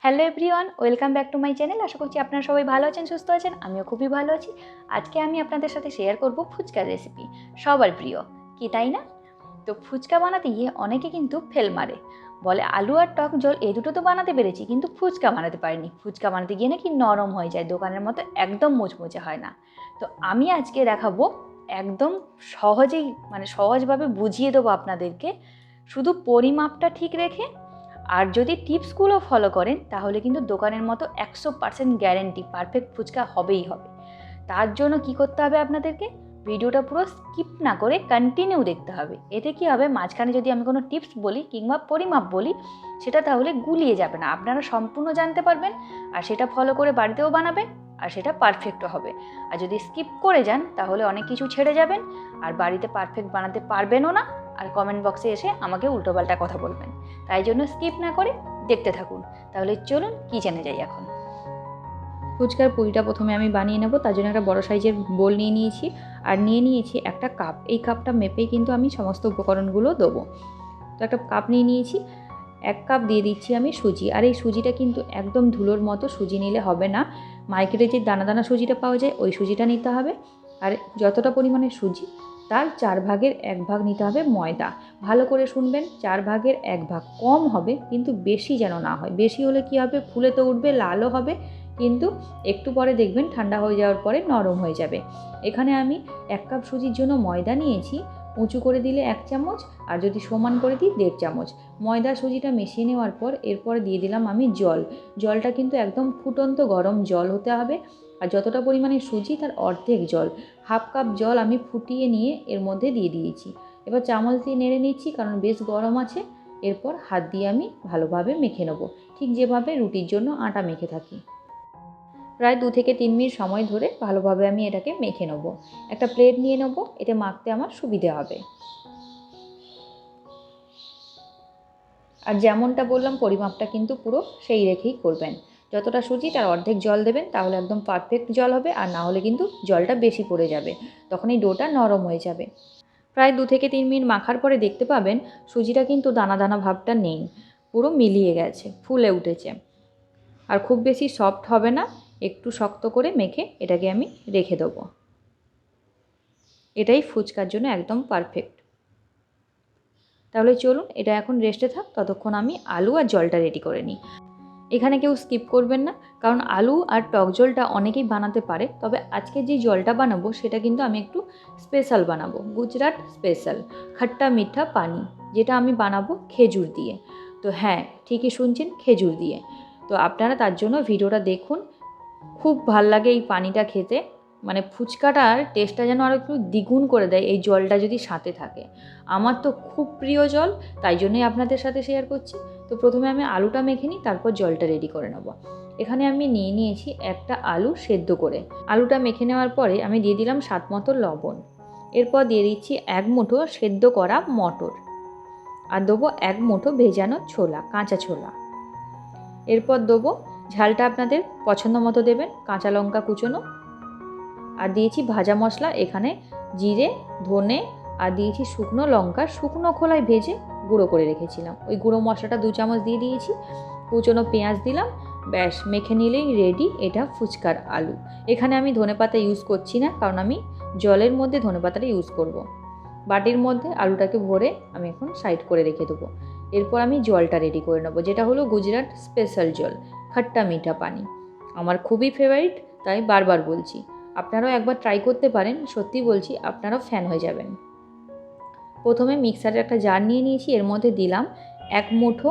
Hello everyone, welcome back to my channel. আশা করছি আপনারা সবাই ভালো আছেন, সুস্থ আছেন। আমিও খুবই ভালো আছি। আজকে আমি আপনাদের সাথে শেয়ার করব ফুচকার রেসিপি, সবার প্রিয়, কি তাই না? তো ফুচকা বানাতে গিয়ে অনেকে কিন্তু ফেল মারে, বলে আলু আর টক ঝোল এই দুটো তো বানাতে পেরেছি, কিন্তু ফুচকা বানাতে পারিনি। ফুচকা বানাতে গিয়ে নাকি নরম হয়ে যায়, দোকানের মতো একদম মুচমুচে হয় না। তো আমি আজকে দেখাবো একদম সহজেই, সহজভাবে বুঝিয়ে দেবো আপনাদেরকে, শুধু পরিমাপটা ঠিক রেখে। আর যদি টিপসগুলো ফলো করেন তাহলে কিন্তু দোকানের মতো 100% গ্যারেন্টি পারফেক্ট ফুচকা হবেই হবে। তার জন্য কি করতে হবে আপনাদেরকে, ভিডিওটা পুরো স্কিপ না করে কন্টিনিউ দেখতে হবে। এতে কি হবে, মাঝখানে যদি আমি কোনো টিপস বলি কিংবা পরিমাপ বলি, সেটা তাহলে গুলিয়ে যাবে না, আপনারা সম্পূর্ণ জানতে পারবেন। আর সেটা ফলো করে বাড়িতেও বানাবেন, আর সেটা পারফেক্টও হবে। আর যদি স্কিপ করে যান তাহলে অনেক কিছু ছেড়ে যাবেন, আর বাড়িতে পারফেক্ট বানাতে পারবেনও না, আর কমেন্ট বক্সে এসে আমাকে উল্টোপাল্টা কথা বলবেন। তাই জন্য স্কিপ না করে দেখতে থাকুন। তাহলে চলুন কিচেনে যাই এখন। ফুচকার পুরিটা প্রথমে আমি বানিয়ে নেব। তার জন্য একটা বড় সাইজের বোল নিয়ে নিয়েছি, আর নিয়ে নিয়েছি একটা কাপ। এই কাপটা মেপেই কিন্তু আমি সমস্ত উপকরণগুলো দেবো। তো একটা কাপ নিয়ে নিয়েছি, 1 কাপ দিয়ে দিচ্ছি আমি সুজি। আর এই সুজিটা কিন্তু একদম ধুলোর মতো সুজি নিলে হবে না, মার্কেটে যে দানা দানা সুজিটা পাওয়া যায় ওই সুজিটা নিতে হবে। আর যতটা পরিমাণে সুজি, তার 4 ভাগের 1 ভাগ নিতে হবে ময়দা। ভালো করে শুনবেন, 4 ভাগের 1 ভাগ। কম হবে কিন্তু বেশি যেন না হয়। বেশি হলে কি হবে, ফুলে তো উঠবে, লালও হবে, কিন্তু একটু পরে দেখবেন ঠান্ডা হয়ে যাওয়ার পরে নরম হয়ে যাবে। এখানে আমি 1 কাপ সুজির জন্য ময়দা নিয়েছি, উঁচু করে দিলে 1 চামচ, আর যদি সমান করে দিই 1.5 চামচ। ময়দা সুজিটা মিশিয়ে নেওয়ার পর এরপর দিয়ে দিলাম আমি জল। জলটা কিন্তু একদম ফুটন্ত গরম জল হতে হবে। আর যতটা পরিমাণে সুজি তার অর্ধেক জল, 1/2 কাপ জল আমি ফুটিয়ে নিয়ে এর মধ্যে দিয়ে দিয়েছি। এবার চামচ দিয়ে নেড়ে নিচ্ছি, কারণ বেশ গরম আছে। এরপর হাত দিয়ে আমি ভালোভাবে মেখে নেবো, ঠিক যেভাবে রুটির জন্য আটা মেখে থাকি। প্রায় 2 থেকে 3 মিনিট সময় ধরে ভালোভাবে আমি এটাকে মেখে নেবো। একটা প্লেট নিয়ে নেবো, এতে মাখতে আমার সুবিধে হবে। আর যেমনটা বললাম পরিমাপটা কিন্তু পুরো সেই রেখেই করবেন। যতটা সুজি তার অর্ধেক জল দেবেন, তাহলে একদম পারফেক্ট জল হবে। আর না হলে কিন্তু জলটা বেশি পড়ে যাবে, তখন এই ডোটা নরম হয়ে যাবে। প্রায় 2 থেকে 3 মিনিট মাখার পরে দেখতে পাবেন সুজিটা কিন্তু দানা দানা ভাবটা নেই, পুরো মিলিয়ে গেছে, ফুলে উঠেছে। আর খুব বেশি সফট হবে না, একটু শক্ত করে মেখে এটাকে আমি রেখে দেবো। এটাই ফুচকার জন্য একদম পারফেক্ট। তাহলে চলুন এটা এখন রেস্টে থাক, ততক্ষণ আমি আলু আর জলটা রেডি করে নিই। এখানে কেউ স্কিপ করবেন না, কারণ আলু আর টক জলটা অনেকেই বানাতে পারে, তবে আজকে যে জলটা বানাবো সেটা কিন্তু আমি একটু স্পেশাল বানাবো, গুজরাট স্পেশাল খাট্টা মিঠা পানি, যেটা আমি বানাবো খেজুর দিয়ে। তো হ্যাঁ, ঠিকই শুনছেন, খেজুর দিয়ে। তো আপনারা তার জন্য ভিডিওটা দেখুন, খুব ভাল লাগে এই পানিটা খেতে। ফুচকাটার টেস্টটা যেন আরও একটু দ্বিগুণ করে দেয় এই জলটা যদি সাথে থাকে। আমার তো খুব প্রিয় জল, তাই জন্যই আপনাদের সাথে শেয়ার করছি। তো প্রথমে আমি আলুটা মেখে নিই, তারপর জলটা রেডি করে নেব। এখানে আমি নিয়ে নিয়েছি একটা আলু সেদ্ধ করে। আলুটা মেখে নেওয়ার পরে আমি দিয়ে দিলাম স্বাদ মতো লবণ। এরপর দিয়ে দিচ্ছি 1 মুঠো সেদ্ধ করা মটর, আর দেবো 1 মুঠো ভেজানো ছোলা, কাঁচা ছোলা। এরপর দেবো, ঝালটা আপনাদের পছন্দ মতো দেবেন, কাঁচা লঙ্কা কুচোনো। আর দিয়েছি ভাজা মশলা, এখানে জিরে, ধনে, আর দিয়েছি শুকনো লঙ্কা, শুকনো খোলায় ভেজে গুঁড়ো করে রেখেছিলাম, ওই গুঁড়ো মশলাটা 2 চামচ দিয়ে দিয়েছি। কুচোনো পেঁয়াজ দিলাম। ব্যাস, মেখে নিলেই রেডি এটা ফুচকার আলু। এখানে আমি ধনেপাতা ইউজ করছি না, কারণ আমি জলের মধ্যে ধনেপাতাটা ইউজ করব। বাটির মধ্যে আলুটাকে ভরে আমি এখন সাইড করে রেখে দেবো। এরপর আমি জলটা রেডি করে নেবো, যেটা হলো গুজরাট স্পেশাল জল, খাট্টা মিঠা পানি। আমার খুবই ফেভারিট, তাই বারবার বলছি। আপনারাও একবার ট্রাই করতে পারেন, সত্যি বলছি আপনারাও ফ্যান হয়ে যাবেন। প্রথমে মিক্সারের একটা জার নিয়ে নিয়েছি, এর মধ্যে দিলাম 1 মুঠো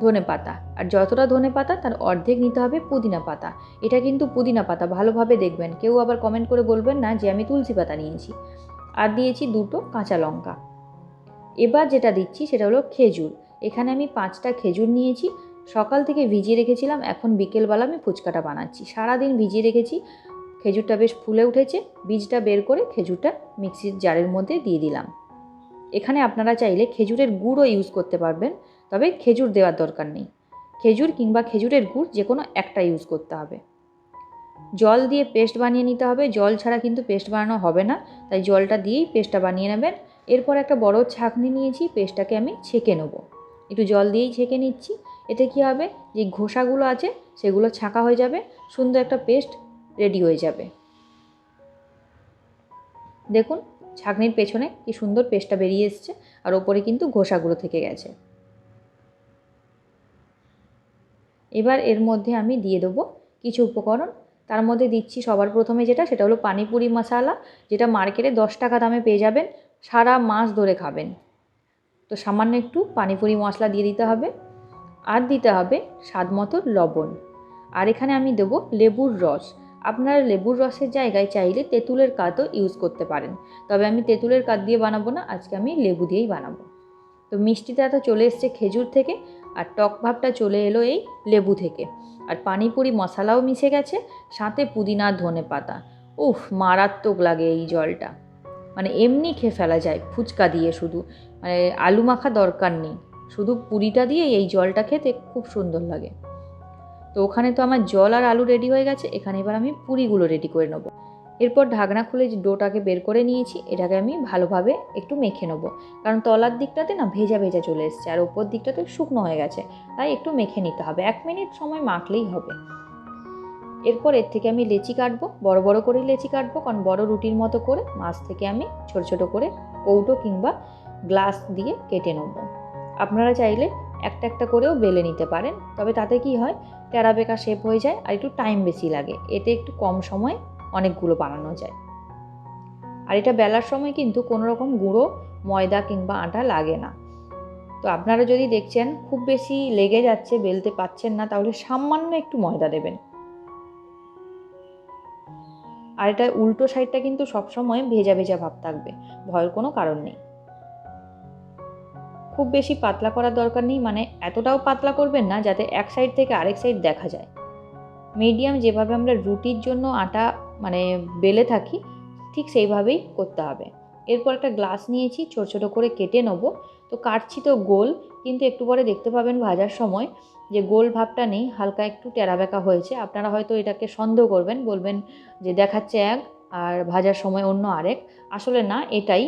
ধনেপাতা। আর যতটা ধনেপাতা তার অর্ধেক নিতে হবে পুদিনা পাতা। এটা কিন্তু পুদিনা পাতা, ভালোভাবে দেখবেন, কেউ আবার কমেন্ট করে বলবেন না যে আমি তুলসী পাতা নিয়েছি। আর দিয়েছি 2টো কাঁচা লঙ্কা। এবার যেটা দিচ্ছি সেটা হলো খেজুর। এখানে আমি 5টা খেজুর নিয়েছি, সকাল থেকে ভিজিয়ে রেখেছিলাম, এখন বিকেলবেলা আমি ফুচকাটা বানাচ্ছি। সারাদিন ভিজিয়ে রেখেছি, খেজুরটা বেশ ফুলে উঠেছে। বীজটা বের করে খেজুরটা মিক্সির জারের মধ্যে দিয়ে দিলাম। এখানে আপনারা চাইলে খেজুরের গুড়ও ইউজ করতে পারবেন, তবে খেজুর দেওয়ার দরকার নেই। খেজুর কিংবা খেজুরের গুড় যে কোনো একটা ইউজ করতে হবে। জল দিয়ে পেস্ট বানিয়ে নিতে হবে, জল ছাড়া কিন্তু পেস্ট বানানো হবে না, তাই জলটা দিয়েই পেস্টটা বানিয়ে নেবেন। এরপর একটা বড় ছাঁকনি নিয়েছি, পেস্টটাকে আমি ছেঁকে নেবো, একটু জল দিয়েই ছেঁকে নিচ্ছি। এতে কি হবে, যে ঘষাগুলো আছে সেগুলো ছাঁকা হয়ে যাবে, সুন্দর একটা পেস্ট রেডি হয়ে যাবে। দেখুন ছাঁকনির পেছনে কি সুন্দর পেস্টটা বেরিয়ে এসছে, আর ওপরে কিন্তু ঘষাগুলো থেকে গেছে। এবার এর মধ্যে আমি দিয়ে দেবো কিছু উপকরণ। তার মধ্যে দিচ্ছি সবার প্রথমে সেটা হলো পানিপুরি মশলা, যেটা মার্কেটে 10 টাকা দামে পেয়ে যাবেন, সারা মাস ধরে খাবেন। তো সামান্য একটু পানিপুরি মশলা দিয়ে দিতে হবে, আর দিতে হবে স্বাদ মতো লবণ। আর এখানে আমি দেবো লেবুর রস। আপনারা লেবুর রসের জায়গায় চাইলে তেঁতুলের কাতও ইউজ করতে পারেন, তবে আমি তেঁতুলের কাত দিয়ে বানাবো না, আজকে আমি লেবু দিয়েই বানাবো। তো মিষ্টিটা তো চলে এসছে খেজুর থেকে, আর টক ভাবটা চলে এলো এই লেবু থেকে, আর পানিপুরি মশলাও মিশে গেছে, সাথে পুদিনা ধনে পাতা। উফ, মারাত্মক লাগে এই জলটা, মানে এমনি খেয়ে ফেলা যায় ফুচকা দিয়ে, শুধু মানে আলু মাখা দরকার নেই, শুধু পুরিটা দিয়ে এই জলটা খেতে খুব সুন্দর লাগে। তো ওখানে তো আমার জল আর আলু রেডি হয়ে গেছে, এখানে এবার আমি পুরিগুলো রেডি করে নেবো। এরপর ঢাকনা খুলে যে ডোটাকে বের করে নিয়েছি, এটাকে আমি ভালোভাবে একটু মেখে নেবো, কারণ তলার দিকটাতে না ভেজা ভেজা চলে এসছে আর ওপর দিকটাতে শুকনো হয়ে গেছে, তাই একটু মেখে নিতে হবে, 1 মিনিট সময় মাখলেই হবে। এরপর এর থেকে আমি লেচি কাটবো, বড় বড় করে লেচি কাটবো, কারণ বড় রুটির মতো করে মাছ থেকে আমি ছোট ছোট করে কৌটো কিংবা গ্লাস দিয়ে কেটে নেবো। আপনারা চাইলে একটা একটা করেও বেলে নিতে পারেন, তবে তাতে কি হয়, টেরা বেঁকা শেপ হয়ে যায় আর একটু টাইম বেশি লাগে, এতে একটু কম সময় অনেকগুলো বানানো যায়। আর এটা বেলার সময় কিন্তু কোনো রকম গুঁড়ো ময়দা কিংবা আটা লাগে না। তো আপনারা যদি দেখছেন খুব বেশি লেগে যাচ্ছে, বেলতে পাচ্ছেন না, তাহলে সামান্য একটু ময়দা দেবেন। আর এটা উল্টো সাইডটা কিন্তু সবসময় ভেজা ভেজা ভাব থাকবে, ভয়ের কোনো কারণ নেই। খুব বেশি পাতলা করার দরকার নেই, মানে এতটাও পাতলা করবেন না যাতে এক সাইড থেকে আরেক সাইড দেখা যায়। মিডিয়াম যেভাবে আমরা রুটির জন্য আটা মানে বেলে থাকি, ঠিক সেইভাবেই করতে হবে। এরপর একটা গ্লাস নিয়েছি, ছোট ছোট করে কেটে নেবো। তো কাটছি তো গোল, কিন্তু একটু পরে দেখতে পাবেন ভাজার সময় যে গোল ভাবটা নেই, হালকা একটু টেরা বেঁকা হয়েছে। আপনারা হয়তো এটাকে সন্দেহ করবেন, বলবেন যে দেখাচ্ছে এক আর ভাজার সময় অন্য আরেক। আসলে না, এটাই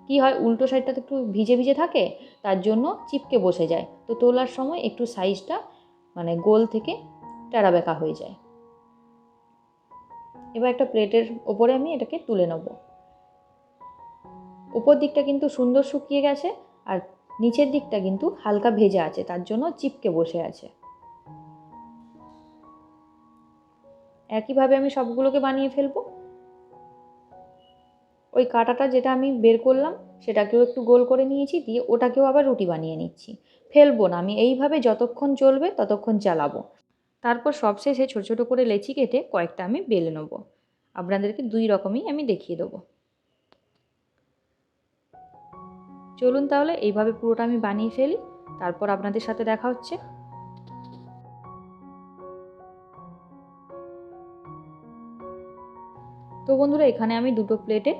কি হয়, উল্টো সাইডটা তো একটু ভিজে ভিজে থাকে, তার জন্য চিপকে বসে যায়, তো তোলার সময় একটু সাইজটা মানে গোল থেকে টেরা বেঁকা হয়ে যায়। এবার একটা প্লেটের ওপরে আমি এটাকে তুলে নেব। উপর দিকটা কিন্তু সুন্দর শুকিয়ে গেছে, আর নিচের দিকটা কিন্তু হালকা ভেজা আছে, তার জন্য চিপকে বসে আছে। একইভাবে আমি সবগুলোকে বানিয়ে ফেলবো। ওই কাঁটাটা যেটা আমি বের করলাম সেটাকেও একটু গোল করে নিয়েছি, দিয়ে ওটাকেও আবার রুটি বানিয়ে নিচ্ছি। ফেলবো না, আমি এইভাবে যতক্ষণ চলবে ততক্ষণ চালাবো। তারপর সবশেষে ছোটো ছোটো করে লেচি কেটে কয়েকটা আমি বেলে নেবো। আপনাদেরকে 2 রকমই আমি দেখিয়ে দেবো। চলুন তাহলে এইভাবে পুরোটা আমি বানিয়ে ফেলি, তারপর আপনাদের সাথে দেখা হচ্ছে। তো বন্ধুরা, এখানে আমি 2টো প্লেটে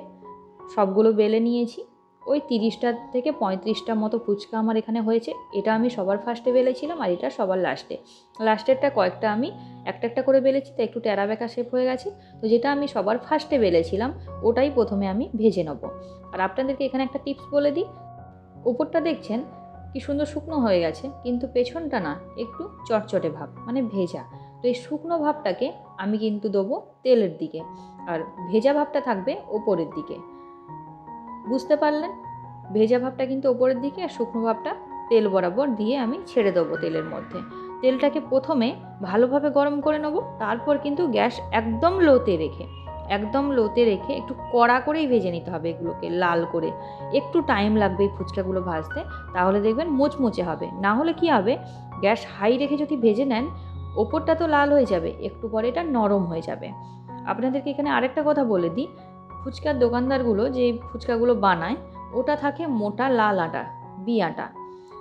সবগুলো বেলে নিয়েছি। ওই 30টা থেকে 35টা মতো ফুচকা আমার এখানে হয়েছে। এটা আমি সবার ফার্স্টে বেলেছিলাম, আর এটা সবার লাস্টেরটা কয়েকটা আমি একটা একটা করে বেলেছি, তো একটু টেরা বেঁকা শেপ হয়ে গেছে। তো যেটা আমি সবার ফার্স্টে বেলেছিলাম ওটাই প্রথমে আমি ভেজে নেব। আর আপনাদেরকে এখানে একটা টিপস বলে দিই, উপরটা দেখছেন কি সুন্দর শুকনো হয়ে গেছে, কিন্তু পেছনটা না একটু চটচটে ভাব, মানে ভেজা। তো এই শুকনো ভাবটাকে আমি কিন্তু দেবো তেলের দিকে, আর ভেজা ভাবটা থাকবে ওপরের দিকে। বুঝতে পারলেন? ভেজা ভাবটা কিন্তু ওপরের দিকে, আর শুকনো ভাবটা তেল বরাবর দিয়ে আমি ছেড়ে দেবো তেলের মধ্যে। তেলটাকে প্রথমে ভালোভাবে গরম করে নেবো, তারপর কিন্তু গ্যাস একদম লোতে রেখে একটু কড়া করেই ভেজে নিতে হবে এগুলোকে, লাল করে। একটু টাইম লাগবে এই ফুচকাগুলো ভাজতে, তাহলে দেখবেন মুচমুচে হবে। না হলে কি হবে, গ্যাস হাই রেখে যদি ভেজে নেন, ওপরটা তো লাল হয়ে যাবে, একটু পরে এটা নরম হয়ে যাবে। আপনাদেরকে এখানে আরেকটা কথা বলে দিই, ফুচকার দোকানদারগুলো যে ফুচকাগুলো বানায় ওটা থাকে মোটা লাল আটা, বি আটা।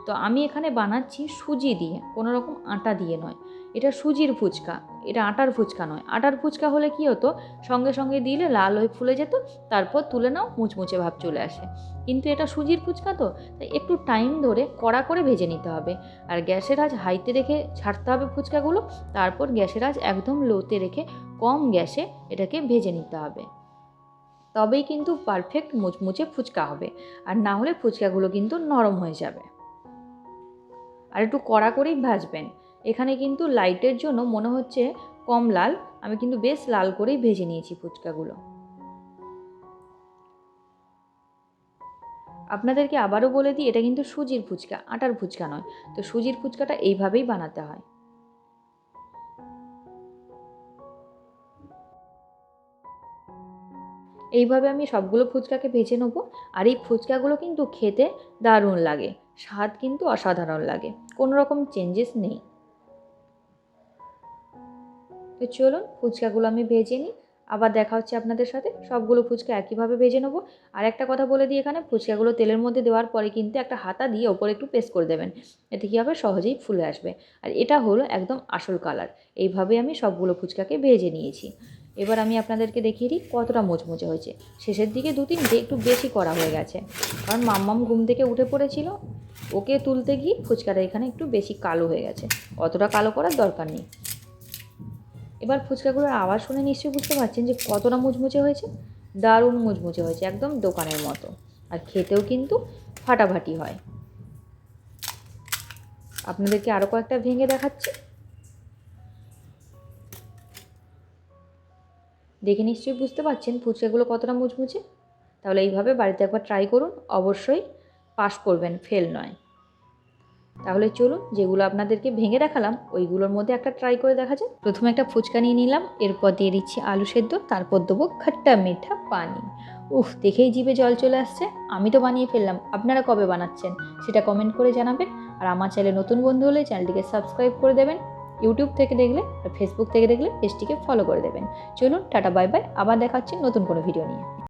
তো আমি এখানে বানাচ্ছি সুজি দিয়ে, কোনো রকম আটা দিয়ে নয়। এটা সুজির ফুচকা, এটা আটার ফুচকা নয়। আটার ফুচকা হলে কি হতো, সঙ্গে সঙ্গে দিলে লাল হয়ে ফুলে যেত, তারপর তুলে নাও, মুচমুচে ভাব চলে আসে। কিন্তু এটা সুজির ফুচকা, তো তাই একটু টাইম ধরে কড়া করে ভেজে নিতে হবে। আর গ্যাসের আঁচ হাইতে রেখে ছাড়তে হবে ফুচকাগুলো, তারপর গ্যাসের আঁচ একদম লোতে রেখে কম গ্যাসে এটাকে ভেজে নিতে হবে। তবেই কিন্তু পারফেক্ট মুচমুচে ফুচকা হবে, আর না হলে ফুচকাগুলো কিন্তু নরম হয়ে যাবে। আর একটু কড়া করেই ভাজবেন। এখানে কিন্তু লাইটের জন্য মনে হচ্ছে কম লাল, আমি কিন্তু বেশ লাল করেই ভেজে নিয়েছি ফুচকাগুলো। আপনাদেরকে আবারও বলে দিই, এটা কিন্তু সুজির ফুচকা, আটার ফুচকা নয়। তো সুজির ফুচকাটা এইভাবেই বানাতে হয়। এইভাবে আমি সবগুলো ফুচকাকে ভেজে নেবো। আর এই ফুচকাগুলো কিন্তু খেতে দারুণ লাগে, স্বাদ কিন্তু অসাধারণ লাগে, কোনো রকম চেঞ্জেস নেই। তো চলুন ফুচকাগুলো আমি ভেজে নিই, আবার দেখা হচ্ছে আপনাদের সাথে। সবগুলো ফুচকা একইভাবে ভেজে নেবো। আর একটা কথা বলে দিই, এখানে ফুচকাগুলো তেলের মধ্যে দেওয়ার পরে কিন্তু একটা হাতা দিয়ে ওপরে একটু প্রেস করে দেবেন, এতে কী হবে সহজেই ফুলে আসবে। আর এটা হলো একদম আসল কালার। এইভাবে আমি সবগুলো ফুচকাকে ভেজে নিয়েছি। এবার আমি আপনাদেরকে দেখিয়ে দিই কতটা মুচমুচে হয়েছে। শেষের দিকে 2-3টে একটু বেশি করা হয়ে গেছে, কারণ মাম্মাম ঘুম থেকে উঠে পড়েছিল, ওকে তুলতে গিয়ে ফুচকাটা এখানে একটু বেশি কালো হয়ে গেছে। অতটা কালো করার দরকার নেই। এবার ফুচকাগুলোর আওয়াজ শুনে নিশ্চয়ই বুঝতে পারছেন যে কতটা মুচমুচে হয়েছে। দারুণ মুচমুচে হয়েছে, একদম দোকানের মতো। আর খেতেও কিন্তু ফাটাফাটি হয়। আপনাদেরকে আরও কয়েকটা ভেঙে দেখাচ্ছি, দেখে নিশ্চয়ই বুঝতে পারছেন ফুচকাগুলো কতটা মুচমুচে। তাহলে এইভাবে বাড়িতে একবার ট্রাই করুন, অবশ্যই পাস করবেন, ফেল নয়। তাহলে চলুন যেগুলো আপনাদেরকে ভেঙে দেখালাম ওইগুলোর মধ্যে একটা ট্রাই করে দেখা যাক। প্রথমে একটা ফুচকা নিয়ে নিলাম, এরপর দিয়ে দিচ্ছি আলু সেদ্ধ, তারপর দেবো খাট্টা মিঠা পানি। দেখেই জিভে জল চলে আসছে। আমি তো বানিয়ে ফেললাম, আপনারা কবে বানাচ্ছেন সেটা কমেন্ট করে জানাবেন। আর আমার চ্যানেলে নতুন বন্ধু হলে চ্যানেলটিকে সাবস্ক্রাইব করে দেবেন। ইউটিউব থেকে দেখলে আর ফেসবুক থেকে দেখলে পেজটিকে ফলো করে দেবেন। চলুন টাটা বাই বাই, আবার দেখা হচ্ছে নতুন কোনো ভিডিও নিয়ে।